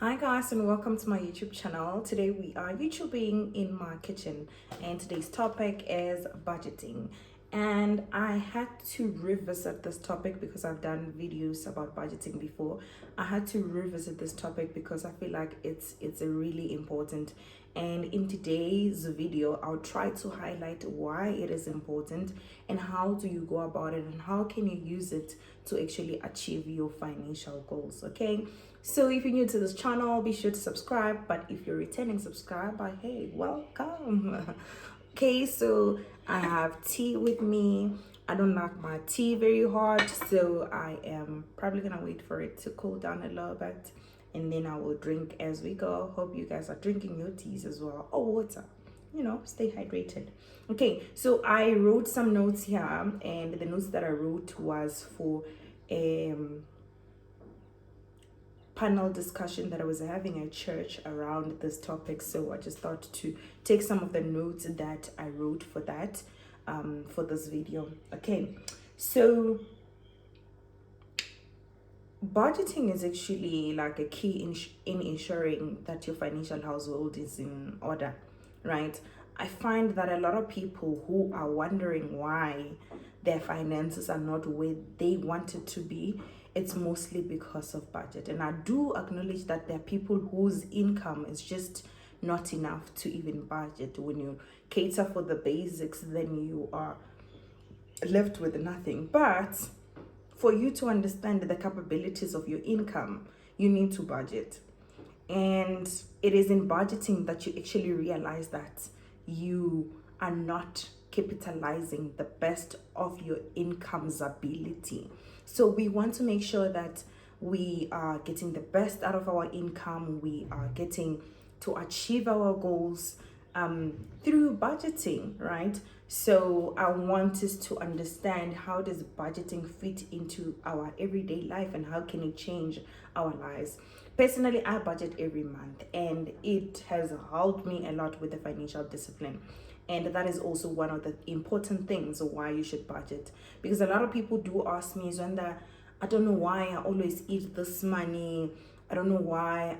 Hi guys, and welcome to my YouTube channel. Today we are YouTubing in my kitchen, and today's topic is budgeting. And I had to revisit this topic because I've done videos about budgeting before. I had to revisit this topic because I feel like it's a really important. And in today's video, I'll try to highlight why it is important and how do you go about it and how can you use it to actually achieve your financial goals. Okay, so if you're new to this channel, be sure to subscribe. But if you're a returning subscriber, hey, welcome. Okay, so I have tea with me. I don't like my tea very hot, so I am probably gonna wait for it to cool down a little bit, and then I will drink as we go. Hope you guys are drinking your teas as well, or water. Stay hydrated. Okay, so I wrote some notes here, and the notes that I wrote was for panel discussion that I was having at church around this topic. So I just thought to take some of the notes that I wrote for that, for this video. Okay, so budgeting is actually like a key in ensuring that your financial household is in order, right? I find that a lot of people who are wondering why their finances are not where they want it to be, it's mostly because of budget. And I do acknowledge that there are people whose income is just not enough to even budget. When you cater for the basics, then you are left with nothing. But for you to understand the capabilities of your income, you need to budget. And it is in budgeting that you actually realize that you are not capitalizing the best of your income's ability. So we want to make sure that we are getting the best out of our income. We are getting to achieve our goals through budgeting, right? So I want us to understand, how does budgeting fit into our everyday life and how can it change our lives. Personally, I budget every month, and it has helped me a lot with the financial discipline. And that is also one of the important things why you should budget. Because a lot of people do ask me, Zwanda, I don't know why I always eat this money. I don't know why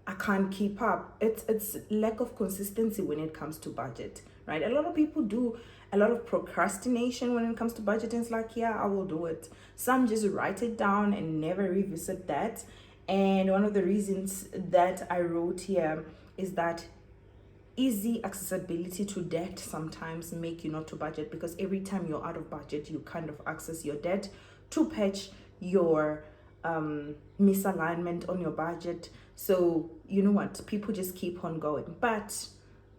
I can't keep up. It's lack of consistency when it comes to budget, right? A lot of people do a lot of procrastination when it comes to budgeting. It's like, yeah, I will do it. Some just write it down and never revisit that. And one of the reasons that I wrote here is that easy accessibility to debt sometimes make you not to budget, because every time you're out of budget, you kind of access your debt to patch your misalignment on your budget. So you know what, people just keep on going. But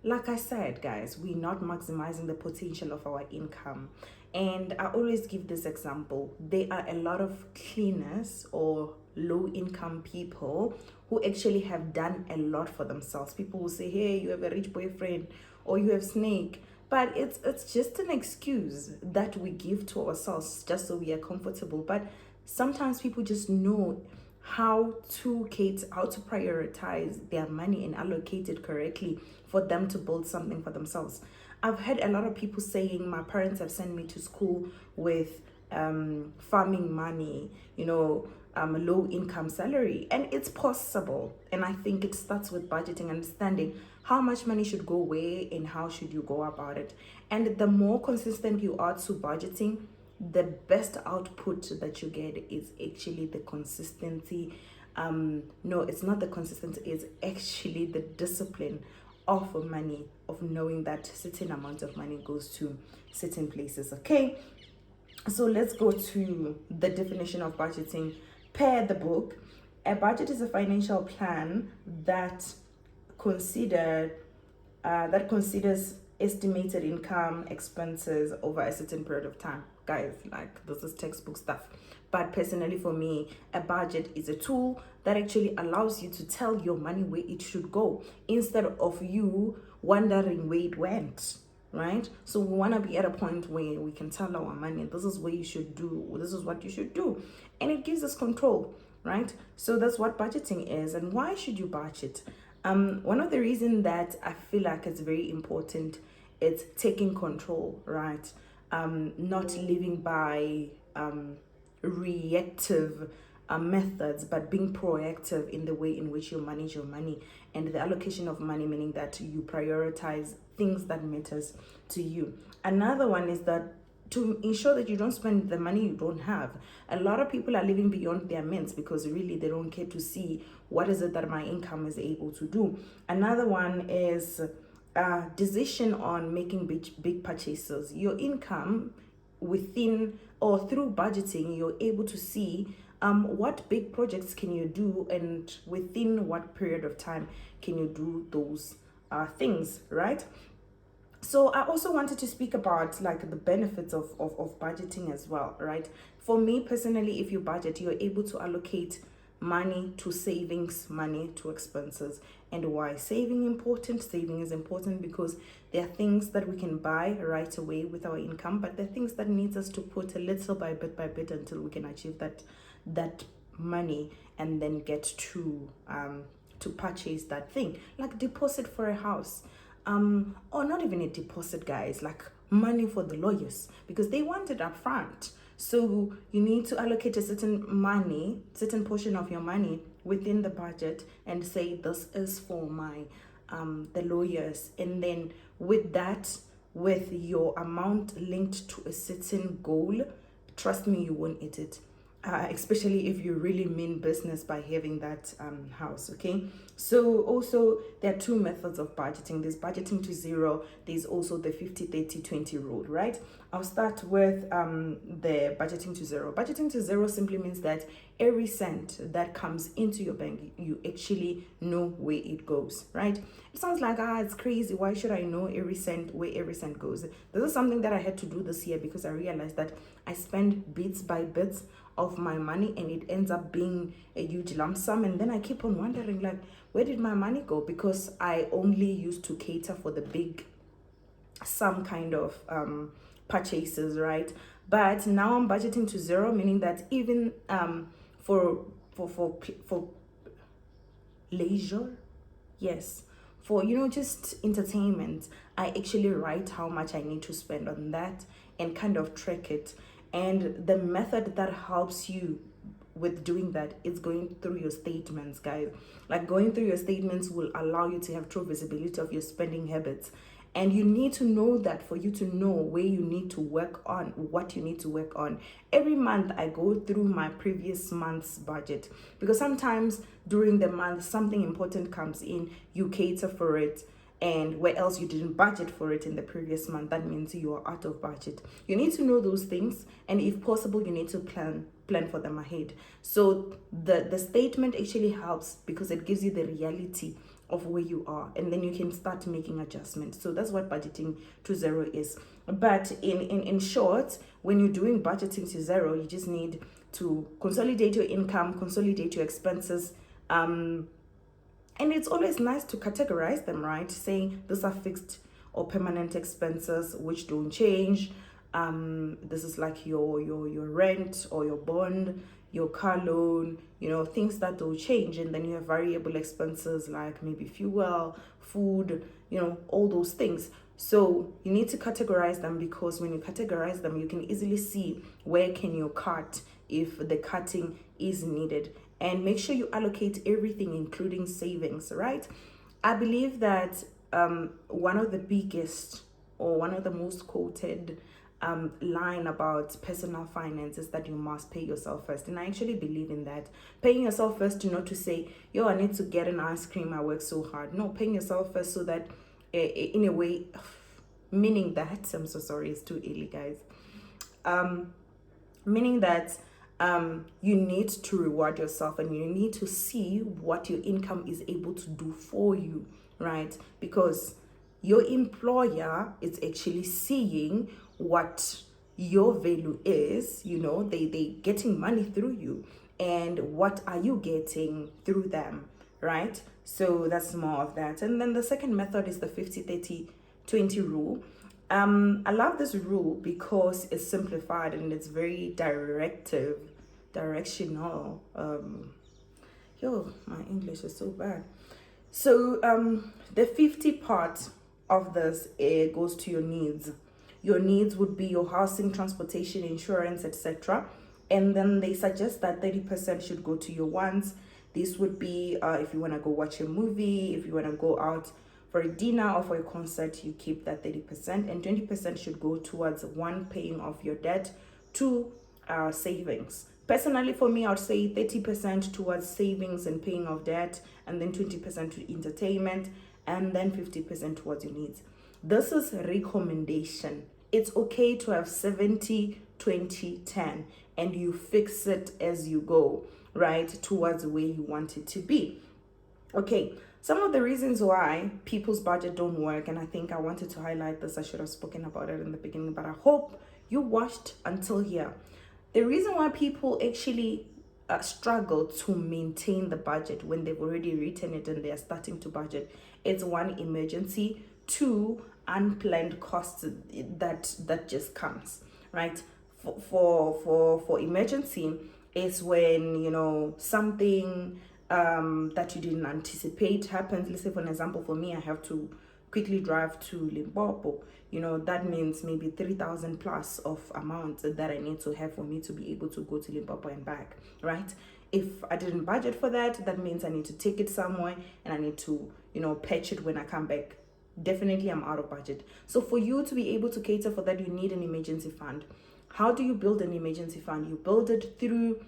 like I said, guys, we're not maximizing the potential of our income. And I always give this example. There are a lot of cleaners or low income people who actually have done a lot for themselves. People will say, hey, you have a rich boyfriend or you have snake. But it's just an excuse that we give to ourselves just so we are comfortable. But sometimes people just know how to prioritize their money and allocate it correctly for them to build something for themselves. I've heard a lot of people saying, my parents have sent me to school with farming money, low income salary, and it's possible. And I think it starts with budgeting, understanding how much money should go where and how should you go about it. And the more consistent you are to budgeting, the best output that you get is actually the consistency. No, it's not the consistency, it's actually the discipline of money, of knowing that certain amount of money goes to certain places. Okay, so let's go to the definition of budgeting per the book. A budget is a financial plan that considers estimated income, expenses over a certain period of time. Guys, like, this is textbook stuff. But personally for me, a budget is a tool that actually allows you to tell your money where it should go instead of you wondering where it went, right? So we want to be at a point where we can tell our money, this is what you should do, this is what you should do, and it gives us control, right? So that's what budgeting is. And why should you budget? One of the reasons that I feel like it's very important is taking control, right? Not living by reactive methods, but being proactive in the way in which you manage your money, and the allocation of money, meaning that you prioritize things that matters to you. Another one is that to ensure that you don't spend the money you don't have. A lot of people are living beyond their means because really they don't care to see what is it that my income is able to do. Another one is decision on making big purchases. Your income within or through budgeting, you're able to see what big projects can you do, and within what period of time can you do those things, right? So I also wanted to speak about like the benefits of budgeting as well, right? For me personally, if you budget, you're able to allocate money to savings, money to expenses. And why saving important? Saving is important because there are things that we can buy right away with our income, but there are things that needs us to put a little by bit until we can achieve that money and then get to purchase that thing, like deposit for a house, or not even a deposit, guys, like money for the lawyers, because they want it up front. So you need to allocate a certain portion of your money within the budget and say this is for my the lawyers, and then with that, with your amount linked to a certain goal, trust me, you won't eat it. Especially if you really mean business by having that house, okay? So also there are two methods of budgeting. There's budgeting to zero. There's also the 50-30-20 rule, right? I'll start with the budgeting to zero. Budgeting to zero simply means that every cent that comes into your bank, you actually know where it goes, right? It sounds like, it's crazy. Why should I know every cent, where every cent goes? This is something that I had to do this year because I realized that I spend bits by bits of my money and it ends up being a huge lump sum, and then I keep on wondering, like, where did my money go? Because I only used to cater for the big some kind of purchases, right? But now I'm budgeting to zero, meaning that even for leisure, yes, for just entertainment, I actually write how much I need to spend on that and kind of track it. And the method that helps you with doing that is going through your statements, guys. Like, going through your statements will allow you to have true visibility of your spending habits. And you need to know that for you to know where you need to work on, what you need to work on. Every month I go through my previous month's budget, because sometimes during the month something important comes in, you cater for it, and where else you didn't budget for it in the previous month, that means you are out of budget. You need to know those things, and if possible, you need to plan for them ahead. So the statement actually helps because it gives you the reality of where you are, and then you can start making adjustments. So that's what budgeting to zero is. But in short, when you're doing budgeting to zero, you just need to consolidate your income, consolidate your expenses, and it's always nice to categorize them, right? Saying these are fixed or permanent expenses which don't change. This is like your rent or your bond, your car loan, things that don't change. And then you have variable expenses like maybe fuel, food, all those things. So you need to categorize them, because when you categorize them, you can easily see where can you cut if the cutting is needed. And make sure you allocate everything, including savings, right? I believe that one of the biggest or one of the most quoted line about personal finance is that you must pay yourself first. And I actually believe in that. Paying yourself first, not to say, I need to get an ice cream, I work so hard. No, paying yourself first so that in a way, meaning that, I'm so sorry, it's too early, guys. Meaning that you need to reward yourself, and you need to see what your income is able to do for you, right? Because your employer is actually seeing what your value is. They getting money through you, and what are you getting through them, right? So that's more of that. And then the second method is the 50-30-20 rule. I love this rule because it's simplified and it's very directional. My English is so bad. So the 50 part of this, it goes to your needs. Your needs would be your housing, transportation, insurance, etc. And then they suggest that 30% should go to your wants. This would be if you want to go watch a movie, if you want to go out for a dinner or for a concert, you keep that 30%, and 20% should go towards one, paying off your debt, two, savings. Personally, for me, I would say 30% towards savings and paying off debt, and then 20% to entertainment, and then 50% towards your needs. This is a recommendation. It's okay to have 70, 20, 10, and you fix it as you go, right, towards where you want it to be. Okay, some of the reasons why people's budget don't work, and I think I wanted to highlight this. I should have spoken about it in the beginning, but I hope you watched until here. The reason why people actually struggle to maintain the budget when they've already written it and they're starting to budget, it's one, emergency, two, unplanned costs that just comes, right? For emergency is when, you know, something that you didn't anticipate happens. Let's say, for an example, for me, I have to quickly drive to Limpopo. You know, that means maybe 3,000 plus of amount that I need to have for me to be able to go to Limpopo and back, right? If I didn't budget for that, that means I need to take it somewhere and I need to, you know, patch it when I come back. Definitely I'm out of budget. So for you to be able to cater for that, you need an emergency fund. How do you build an emergency fund? You build it through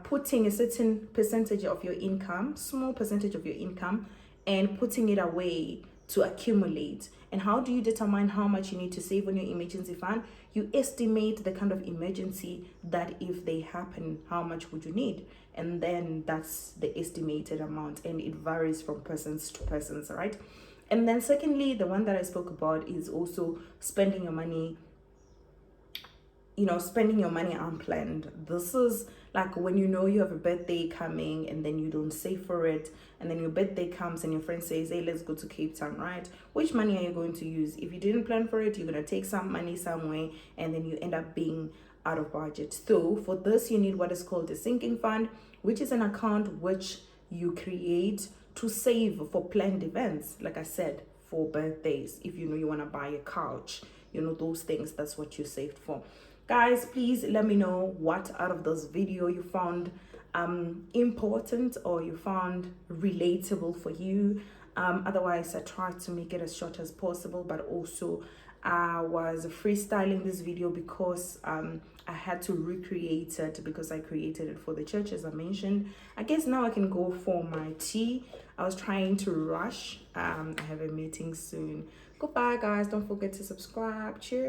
putting a certain percentage of your income, small percentage of your income, and putting it away to accumulate. And how do you determine how much you need to save on your emergency fund? You estimate the kind of emergency that if they happen, how much would you need? And then that's the estimated amount, and it varies from persons to persons, right? And then secondly, the one that I spoke about is also spending your money, spending your money unplanned. This is like when you know you have a birthday coming and then you don't save for it, and then your birthday comes and your friend says, hey, let's go to Cape Town, right? Which money are you going to use? If you didn't plan for it, you're going to take some money somewhere and then you end up being out of budget. So for this, you need what is called a sinking fund, which is an account which you create to save for planned events. Like I said, for birthdays, if you know you want to buy a couch, those things, that's what you saved for. Guys, please let me know what out of this video you found important or you found relatable for you. Otherwise, I tried to make it as short as possible, but also I was freestyling this video because I had to recreate it because I created it for the church, as I mentioned. I guess now I can go for my tea. I was trying to rush. I have a meeting soon. Goodbye, guys. Don't forget to subscribe. Cheers.